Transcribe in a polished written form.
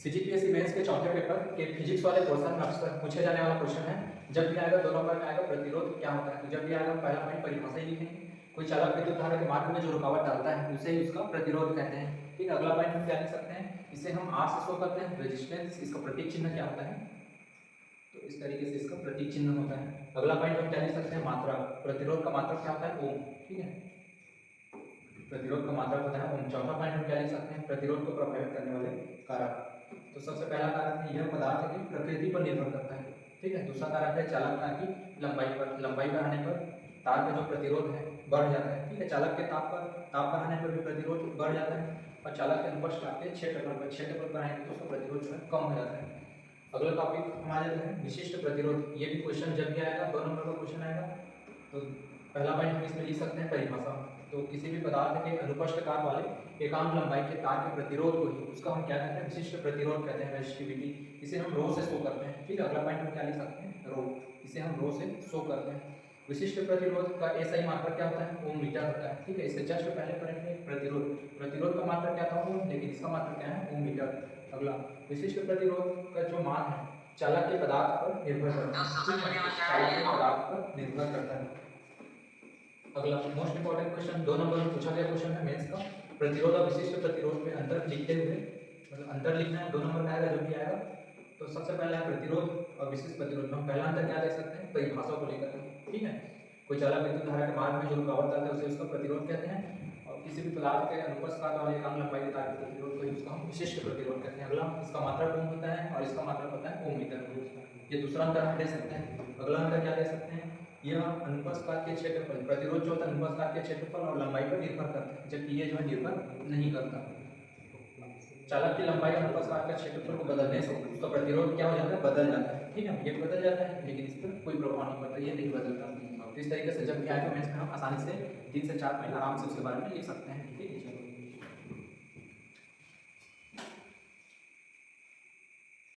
CGPSC mains के चौथे paper के फिजिक्स वाले पोर्शन में अक्सर पूछे जाने वाला क्वेश्चन है। जब भी आएगा 2 नंबर में आएगा प्रतिरोध क्या होता है। तो जब भी आएगा पहला पॉइंट परिभाषा ही लिखेंगे। कोई चालक विद्युत धारा के मार्ग में जो रुकावट डालता है उसे ही उसका प्रतिरोध कहते हैं। ठीक है, अगला पॉइंट हम क्या लिख सकते हैं, इसे हम आर से शो करते हैं रेजिस्टेंस। इसका प्रतीक चिन्ह क्या होता है, तो इस तरीके से इसका प्रतीक चिन्ह होता है। अगला पॉइंट हम क्या लिख सकते हैं, मात्रा। प्रतिरोध का मात्रक क्या होता है, ओम। ठीक है, प्रतिरोध का मात्रक होता है ओम। चौथा पॉइंट हम क्या लिख सकते हैं, प्रतिरोध को प्रभावित करने वाले कारक। तो सबसे पहला कारक है यह पदार्थ की प्रकृति पर निर्भर करता है। ठीक है, दूसरा कारक है चालकता की लंबाई पर। लंबाई बढ़ाने पर तार का जो प्रतिरोध है बढ़ जाता है। ठीक है, चालक के ताप बढ़ाने पर भी प्रतिरोध बढ़ जाता है और चालक के अनुप्रस्थ ताप के क्षेत्रफल बढ़ाएंगे तो उसका प्रतिरोध जो है कम हो जाता है। अगला टॉपिक हम आ जाते हैं विशिष्ट प्रतिरोध। ये भी क्वेश्चन जब भी आएगा 2 नंबर का क्वेश्चन आएगा तो पहला पॉइंट हम इसमें लिख सकते हैं परिभाषा। तो किसी भी पदार्थ के अनुप्रस्थ काट वाले एकांक लंबाई के तार के प्रतिरोध को ही उसका हम क्या कहते हैं, विशिष्ट प्रतिरोध कहते हैं, रेजिस्टिविटी। इसे हम रो से शो करते हैं। ठीक है, अगला पॉइंट हम क्या लिख सकते हैं, रो। इसे हम रो से शो करते हैं। विशिष्ट प्रतिरोध का एसआई मात्रक क्या होता है, ओम मीटर होता है। ठीक है, इससे जस्ट पहले पढ़ेंगे प्रतिरोध का मात्रक क्या था, ओम, लेकिन इसका मात्रक क्या है, ओम मीटर। अगला विशिष्ट प्रतिरोध का जो मान है चालक के पदार्थ पर निर्भर करता है। चालक के पदार्थ पर निर्भर करता है। अगला मोस्ट इंपोर्टेंट क्वेश्चन 2 नंबर में पूछा गया क्वेश्चन है मेंस का। प्रतिरोध और विशिष्ट प्रतिरोध में अंतर लिखते हुए, मतलब अंतर लिखना है 2 नंबर में आएगा जब भी आएगा। तो सबसे पहला है प्रतिरोध और विशिष्ट प्रतिरोध में हम पहला अंतर क्या देख सकते हैं, परिभाषा को लेकर के। ठीक है, कोई चालक विद्युत धारा के मार्ग में जो रुकावट डालता है उसे उसका प्रतिरोध कहते हैं और किसी भी पदार्थ के अनुप्रस्थ काट वाले एकांक लंबाई के तार के प्रतिरोध को ही उसका हम विशिष्ट प्रतिरोध कहते हैं। अगला इसका मात्रक ओम होता है और इसका मात्रक होता है ओम मीटर। ये दूसरा अंतर हम दे सकते हैं। अगला अंतर क्या दे सकते हैं, यह अनुप्रस्थ काट के क्षेत्रफल, प्रतिरोध जो होता है अनुप्रस्थ काट के क्षेत्रफल और लंबाई पर निर्भर करता है, जबकि ये जो है निर्भर नहीं करता। चालक की लंबाई और अनुप्रस्थ काट के क्षेत्रफल को बदलने से उसका प्रतिरोध क्या हो जाता है, बदल जाता है। ठीक है, ये बदल जाता है लेकिन इस पर कोई प्रभाव नहीं पड़ता, ये नहीं बदलता। तो इस तरीके से जब भी आए तो हम आसानी से 3 से 4 पॉइंट आराम से उसके बारे में लिख सकते हैं। ठीक है, चलो।